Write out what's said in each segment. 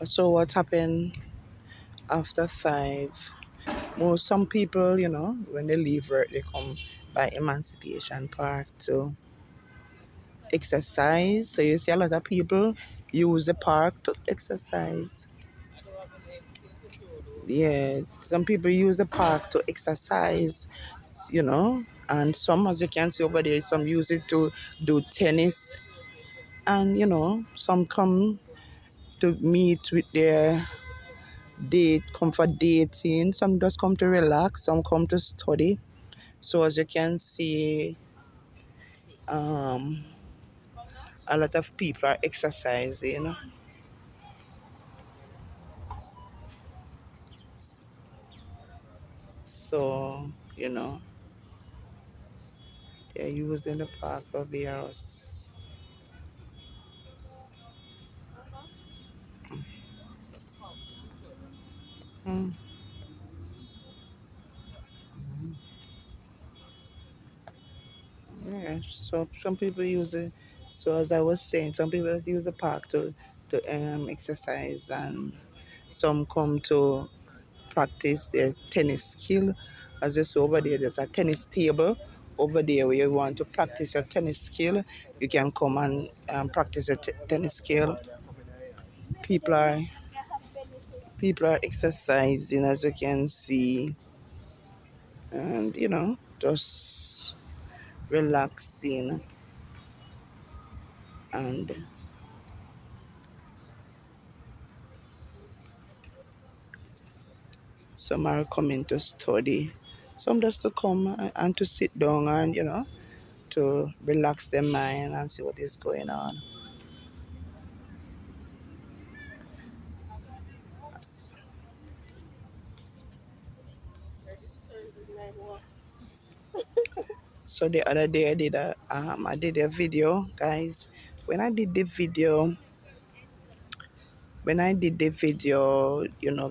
So what happened after 5? Some people, when they leave work, they come by Emancipation Park to exercise. So you see a lot of people use the park to exercise. Yeah, some people use the park to exercise, and some, as you can see over there, some use it to do tennis, and some come to meet with their date, come for dating, some just come to relax, some come to study. So as you can see, um, a lot of people are exercising. So, they're using the park for various. Mm. Yeah, so some people use it. So as I was saying, some people use the park to exercise, and some come to practice their tennis skill. As you see over there, there's a tennis table over there where you want to practice your tennis skill. You can come and practice your tennis skill. People are people are exercising, as you can see, and just relaxing, and some are coming to study, some just to come and to sit down and to relax their mind and see what is going on. So the other day I did a video, guys. When I did the video,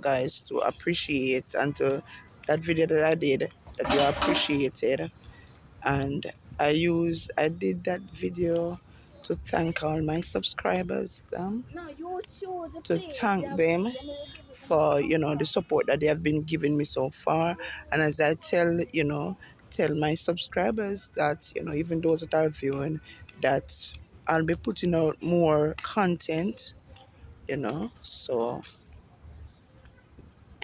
guys, to appreciate, and to that video that I did, that you appreciated, and I did that video to thank all my subscribers, to thank them for the support that they have been giving me so far. And as I tell my subscribers that even those that are viewing, that I'll be putting out more content, so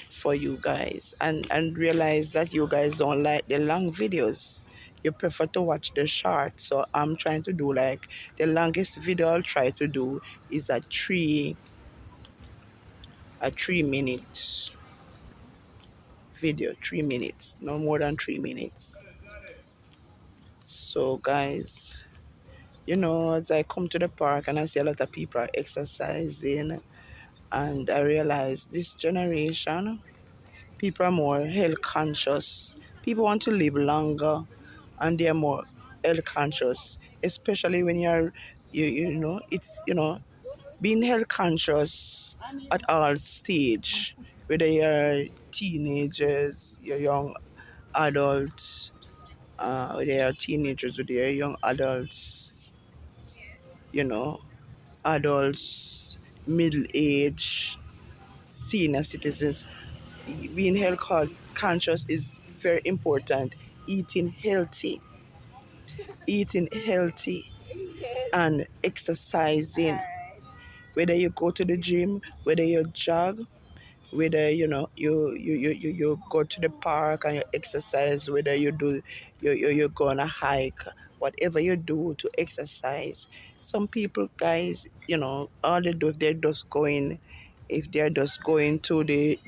for you guys, and realize that you guys don't like the long videos. You prefer to watch the short. So I'm trying to do, like, the longest video I'll try to do is a 3 minute video. 3 minutes, no more than 3 minutes. So guys, as I come to the park and I see a lot of people are exercising, and I realize this generation, people are more health conscious. People want to live longer, and they're more health conscious, especially when it's being health conscious at all stage, whether you're teenagers, you're young adults, whether you're teenagers, whether you're young adults, you know, adults, middle age, senior citizens. Being health conscious is very important. Eating healthy and exercising. Whether you go to the gym, whether you jog, whether you go to the park and you exercise, whether you go on a hike, whatever you do to exercise. Some people, guys, all they do, if they're just going to the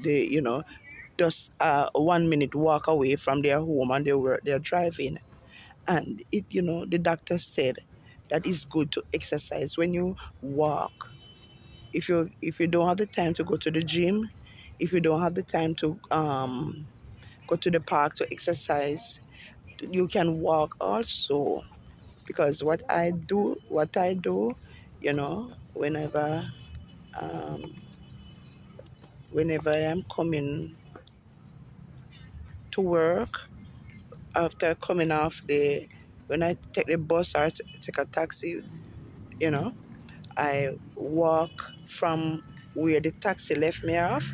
just a 1 minute walk away from their home, and they're driving, and the doctor said that it's good to exercise when you walk. If you don't have the time to go to the gym, if you don't have the time to go to the park to exercise, you can walk also. Because what I do, um, whenever I'm coming to work, after coming off when I take the bus or take a taxi, you know, I walk from where the taxi left me off,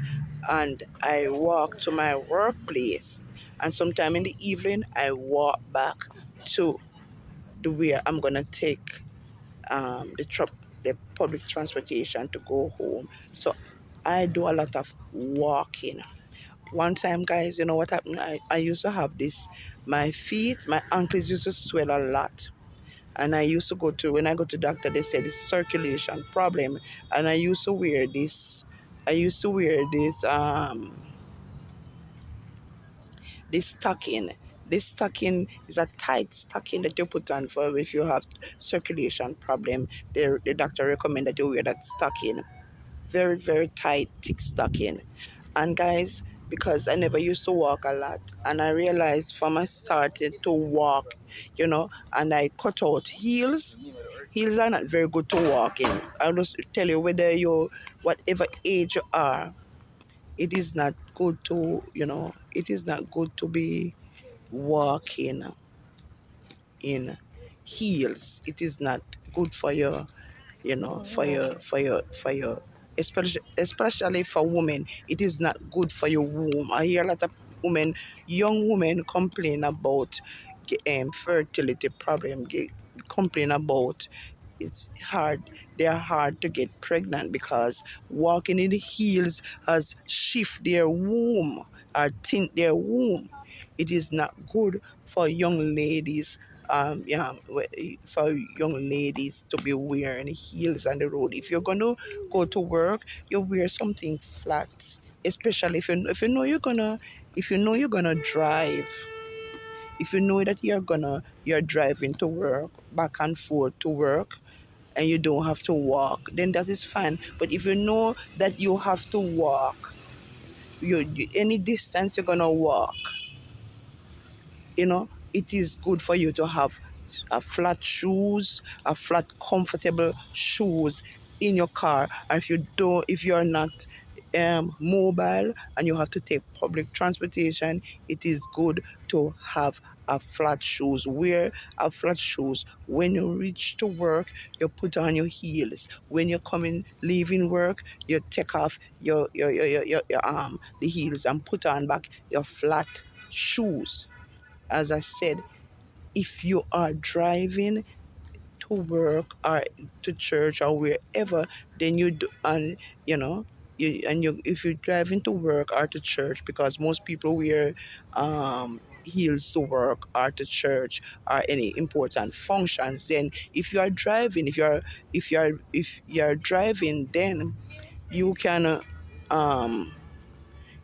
and I walk to my workplace. And sometime in the evening, I walk back to the where I'm gonna take the public transportation to go home. So I do a lot of walking. One time, guys, you know what happened? I used to have this, my feet, my ankles used to swell a lot. And I used to go to, when I go to doctor, they said it's circulation problem. And I used to wear this stocking. This stocking is a tight stocking that you put on for if you have circulation problem. The doctor recommend that you wear that stocking. Very, very tight, thick stocking. And guys, because I never used to walk a lot, and I realized from I started to walk, and I cut out heels. Heels are not very good to walk in. I'll just tell you, whether you, whatever age you are, it is not good to, it is not good to be walking in heels. It is not good for your, for your, especially for women. It is not good for your womb. I hear a lot of women, young women, complain about fertility problem, complain about it's hard. They are hard to get pregnant because walking in the heels has shift their womb or tint their womb. It is not good for young ladies. Yeah, for young ladies to be wearing heels on the road. If you're gonna go to work, you wear something flat. Especially if you know you're gonna drive. If you know that you're driving to work, back and forth to work, and you don't have to walk, then that is fine. But if you know that you have to walk, any distance you're gonna walk, it is good for you to have a flat shoes, a flat comfortable shoes in your car. And if you're not mobile and you have to take public transportation, it is good to have a flat shoes. Wear a flat shoes. When you reach to work, you put on your heels. When you're leaving work, you take off your the heels and put on back your flat shoes. As I said, if you are driving to work or to church or wherever, then you do, and if you're driving to work or to church, because most people wear heels to work or to church or any important functions, then if you are driving, then you can um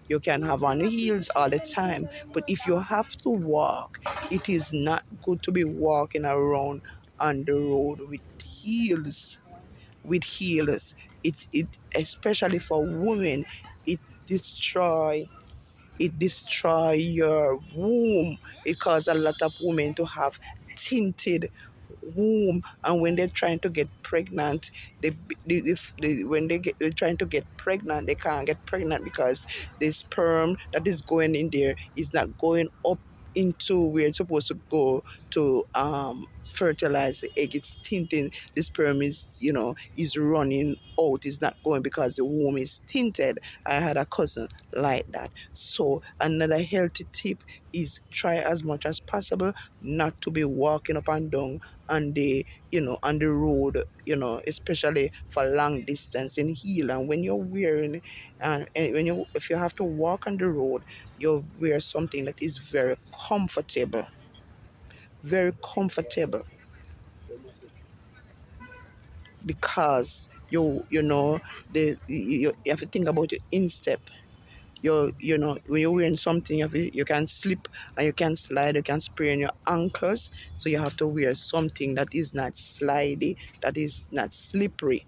you can have on heels all the time. But if you have to walk, it is not good to be walking around on the road with heels. With heels, it especially for women, it destroy destroy your womb. It causes a lot of women to have tinted womb, and when they're trying to get pregnant, when they're trying to get pregnant, they can't get pregnant because the sperm that is going in there is not going up into where it's supposed to go to fertilize the egg. It's tinting. The sperm is running out. It's not going because the womb is tinted. I had a cousin like that. So another healthy tip is try as much as possible not to be walking up and down on on the road, especially for long distance in heel. And when you're wearing, and if you have to walk on the road, you wear something that is very comfortable, because you have to think about your instep. When you're wearing something, you can slip and you can slide, you can sprain your ankles. So you have to wear something that is not slidey, that is not slippery.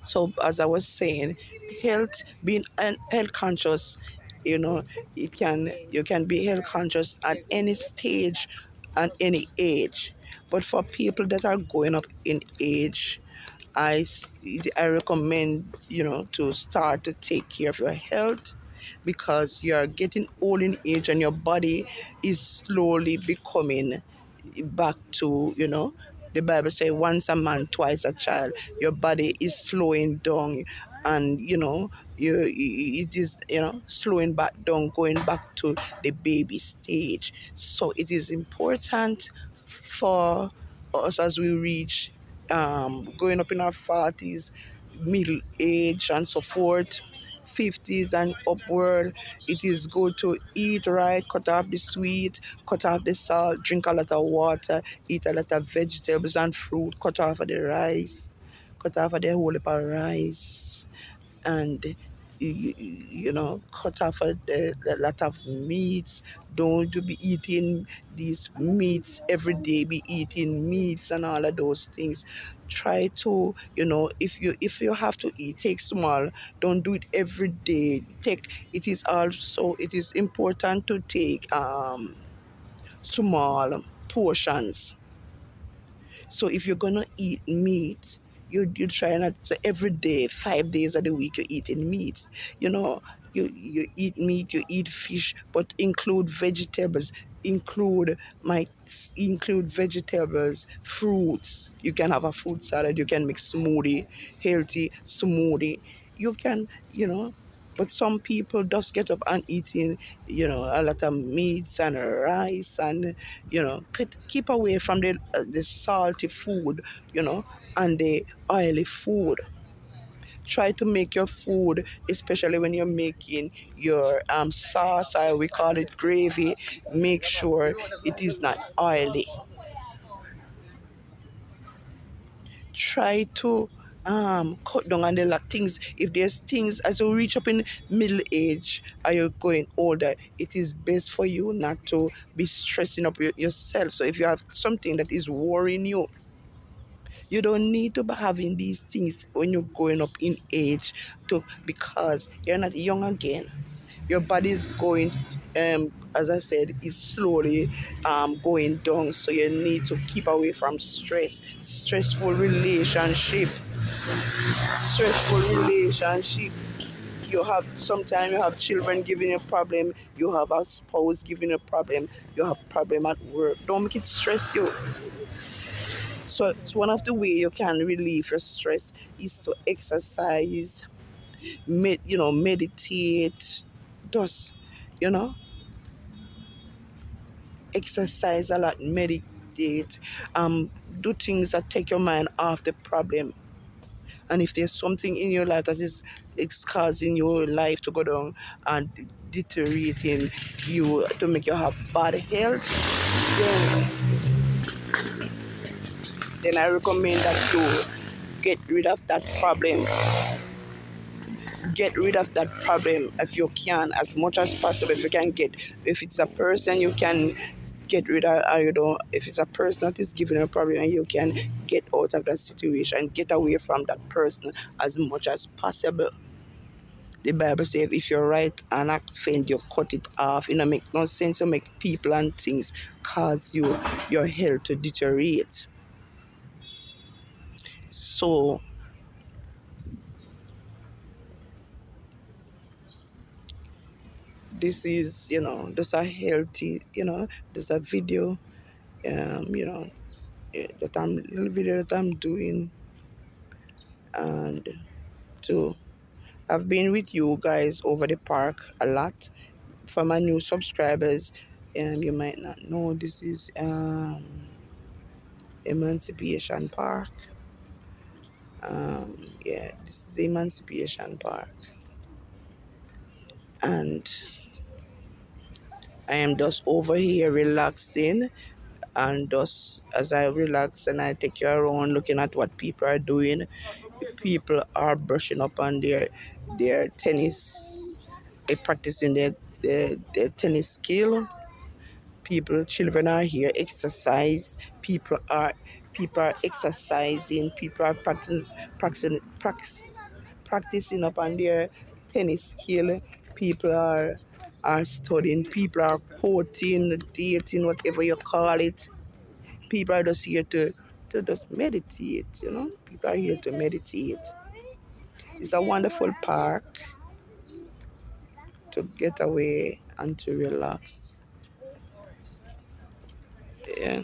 So as I was saying, being health conscious, you know, you can be health conscious at any stage and any age. But for people that are going up in age, I recommend to start to take care of your health, because you are getting old in age and your body is slowly becoming back to The Bible says once a man, twice a child. Your body is slowing down, and it is slowing back down, going back to the baby stage. So it is important for us as we reach going up in our 40s, middle age, and so forth. 50s and upward, it is good to eat right, cut off the sweet, cut off the salt, drink a lot of water, eat a lot of vegetables and fruit, cut off of the rice, cut off of the whole heap of rice, and cut off a lot of meats. Don't be eating these meats every day. Be eating meats and all of those things. Try to, if you have to eat, take small. Don't do it every day. It is important to take small portions. So if you're gonna eat meat, you try not to every day, 5 days of the week you're eating meat. You know, you eat meat, you eat fish, but include vegetables. Include vegetables, fruits. You can have a fruit salad, you can make smoothie, healthy smoothie. You can, but some people just get up and eating, a lot of meats and rice and keep away from the salty food, and the oily food. Try to make your food, especially when you're making your sauce, or we call it gravy, make sure it is not oily. Try to cut down on the things. If there's things as you reach up in middle age or you're going older, it is best for you not to be stressing up yourself. So if you have something that is worrying you, you don't need to be having these things when you're going up in age, because you're not young again. Your body is going, as I said, is slowly going down. So you need to keep away from stressful relationship. Sometimes you have children giving you a problem, you have a spouse giving you a problem, you have problem at work. Don't make it stress you. So it's one of the way you can relieve your stress is to exercise, meditate, just, you know, exercise a lot, meditate, do things that take your mind off the problem. And if there's something in your life that is causing your life to go down and deteriorating you to make you have bad health, then I recommend that you get rid of that problem. Get rid of that problem if you can, as much as possible. If it's a person, you can get rid of, if it's a person that is giving you a problem, and you can get out of that situation, get away from that person as much as possible. The Bible says if your right hand offend, you cut it off. It make no sense to make people and things cause your health to deteriorate. So this is, there's a healthy, there's a video, little video that I'm doing, and to I've been with you guys over the park a lot. For my new subscribers, you might not know, this is Emancipation Park. This is Emancipation Park, and I am just over here relaxing. And just as I relax and I take you around looking at what people are doing, people are brushing up on their tennis, practicing their tennis skill. Children are here exercise. People are exercising. People are practicing up on their tennis skill. People are studying. People are quoting, dating, whatever you call it. People are just here to just meditate. People are here to meditate. It's a wonderful park to get away and to relax. Yeah.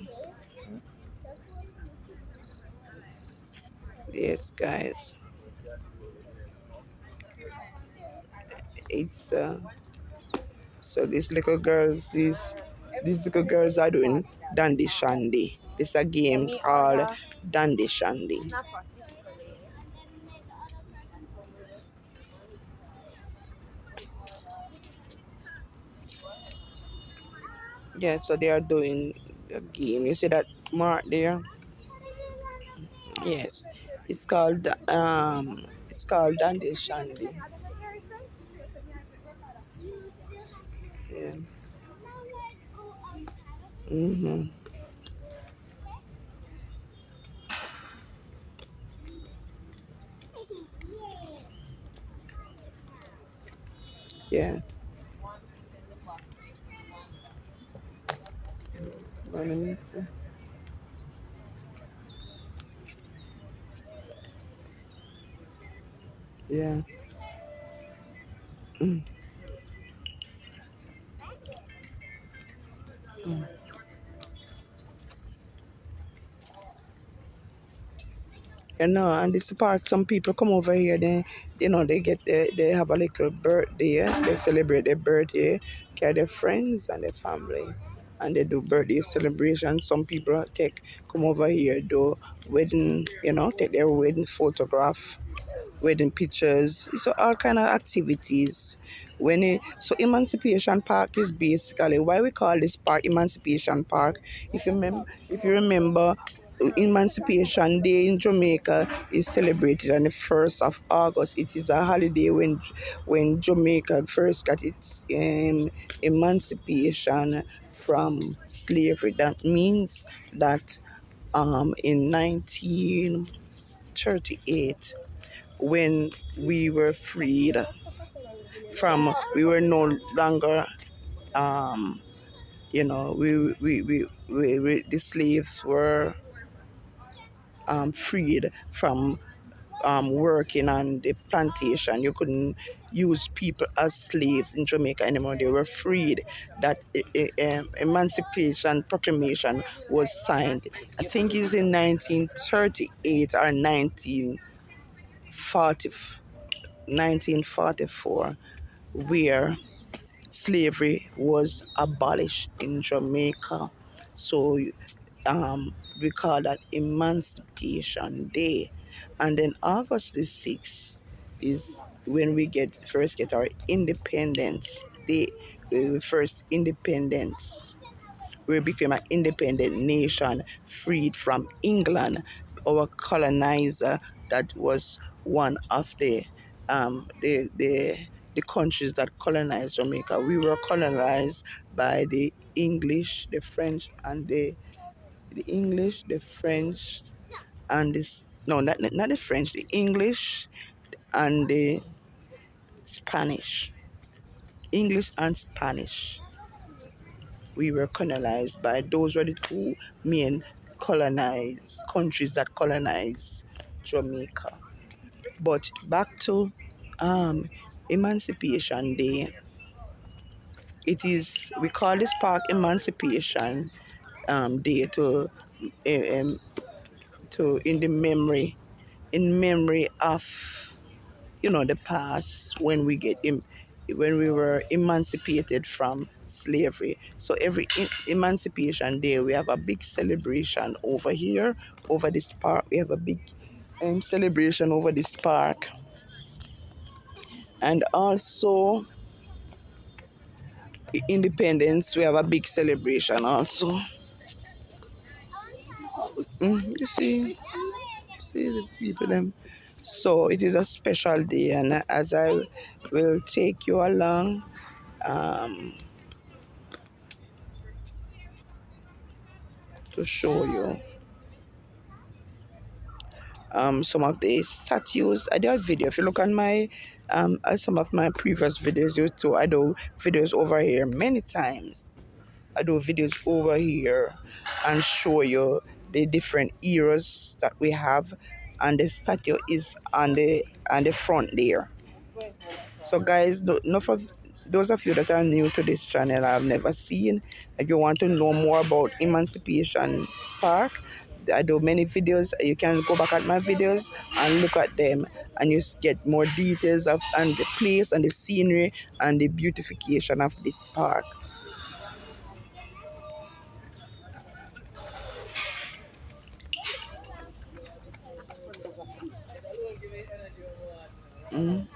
Yes, guys. It's so these little girls are doing Dandy Shandy. This a game called Dandy Shandy. Yeah, so they are doing a game. You see that mark there? Yes. It's called Dandy Shandy. Yeah. Mhm. Yeah. Running. Yeah. Mm. Mm. You know, and this part, some people come over here, they have a little birthday, they celebrate their birthday, carry their friends and their family, and they do birthday celebration. Some people come over here, do wedding, take their wedding photograph, wedding pictures, so all kind of activities. So Emancipation Park is basically why we call this park Emancipation Park. If you remember, Emancipation Day in Jamaica is celebrated on the 1st of August. It is a holiday when Jamaica first got its emancipation from slavery. That means that in 1938, when we were freed we were no longer, um, the slaves were freed from working on the plantation. You couldn't use people as slaves in Jamaica anymore. They were freed. That Emancipation Proclamation was signed. I think it's in 1938 or 1944, where slavery was abolished in Jamaica. So we call that Emancipation Day. And then August the 6th is when we first get our independence day. First independence. We became an independent nation, freed from England, our colonizer. That was one of the countries that colonized Jamaica. We were colonized by the English, the French, and the English, the French, and this no, not the French, the English and the Spanish. English and Spanish. We were colonized by those were the two main colonized countries that colonized Jamaica. But back to Emancipation Day. It is we call this park Emancipation Day um, to in memory of the past when when we were emancipated from slavery. So every Emancipation Day, we have a big celebration over here, over this park. We have a big celebration over this park, and also Independence. We have a big celebration also. You see the people them. So it is a special day, and as I will take you along. Um, to show you some of the statues. I do a video. If you look on my some of my previous videos, I do videos over here many times. I do videos over here and show you the different eras that we have, and the statue is on the front there. So guys, enough of those of you that are new to this channel, I've never seen, if you want to know more about Emancipation Park, I do many videos. You can go back at my videos and look at them, and you get more details of and the place and the scenery and the beautification of this park. Mm.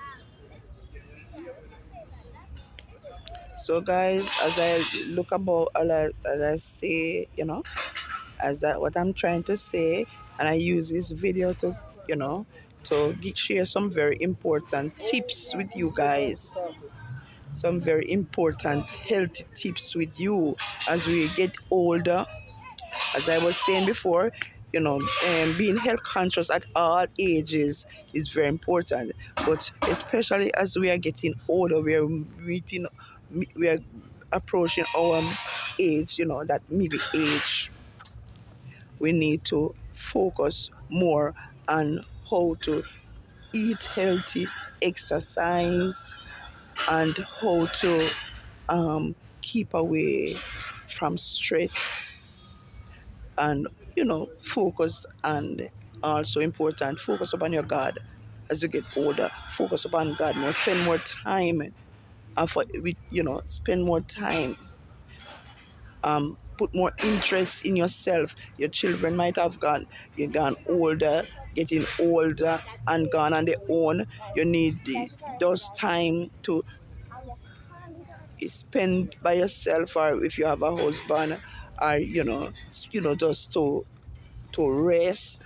So guys, as I look about, as I say, what I'm trying to say, and I use this video to, you know, to share some very important tips with you guys. Some very important healthy tips with you as we get older. As I was saying before, being health conscious at all ages is very important. But especially as we are getting older, we are approaching our age, that maybe age. We need to focus more on how to eat healthy, exercise, and how to keep away from stress and focus, and also important, focus upon your God. As you get older, focus upon God more, spend more time, spend more time, put more interest in yourself. Your children might have gone older, getting older and gone on their own. You need those time to spend by yourself, or if you have a husband, or just to rest.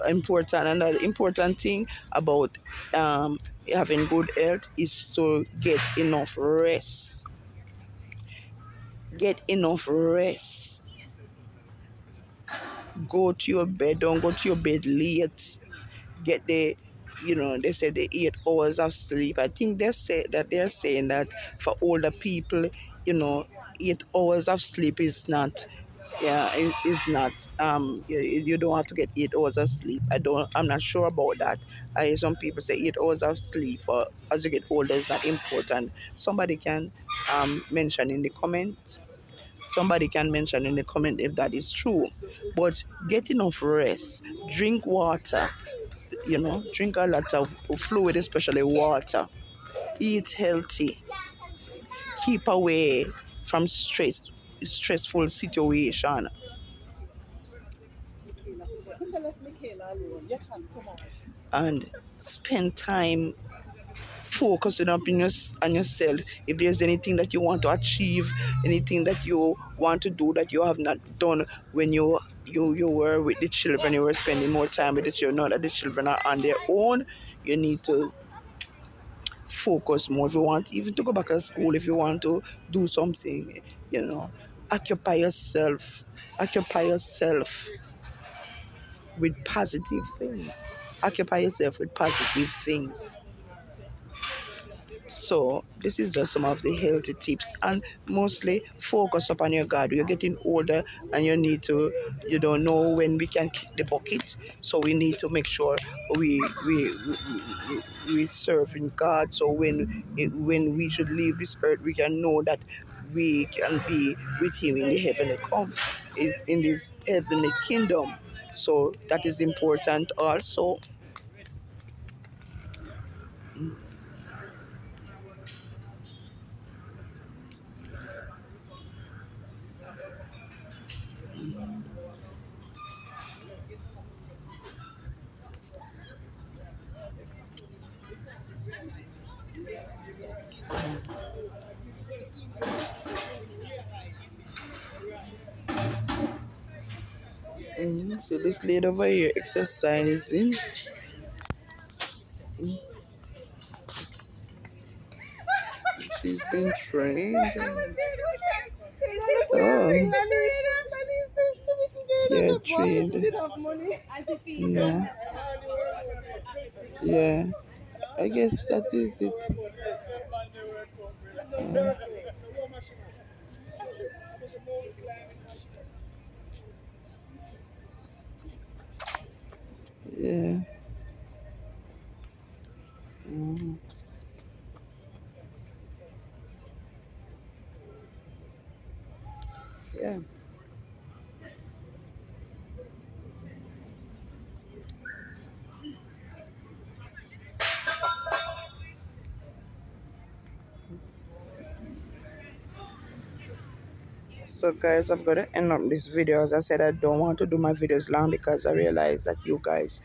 Important, another important thing about having good health is to get enough rest. Go to your bed, don't go to your bed late. Get they say the 8 hours of sleep. I think they're saying that for older people, you know 8 hours of sleep is not, yeah, it is not, you don't have to get 8 hours of sleep. I'm not sure about that. I hear some people say 8 hours of sleep for as you get older is not important. Mention in the comment Somebody can mention in the comment if that is true. But get enough rest, drink water, drink a lot of fluid, especially water. Eat healthy. Keep away from stressful situation, and spend time focusing up on yourself. If there's anything that you want to achieve, anything that you want to do that you have not done when you were with the children, you were spending more time with the children. Now that the children are on their own, you need to focus more. If you want even to go back to school, if you want to do something, you know, occupy yourself. Occupy yourself with positive things. Occupy yourself with positive things. So this is just some of the healthy tips, and mostly focus upon your God. You're getting older, and you don't know when we can kick the bucket. So we need to make sure we serve in God. So when we should leave this earth, we can know that we can be with Him in the heavenly in this heavenly kingdom. So that is important also. So this lady over here exercising. She's been trained. Oh, yeah, trained. Yeah, yeah. I guess that is it. Uh, yeah. Mhm. Yeah. So guys, I'm gonna end up this video. As I said, I don't want to do my videos long because I realize that you guys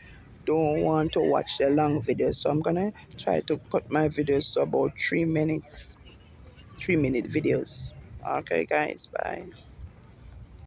don't want to watch the long videos. So I'm gonna try to put my videos to about 3 minutes, 3-minute videos. Okay guys, bye.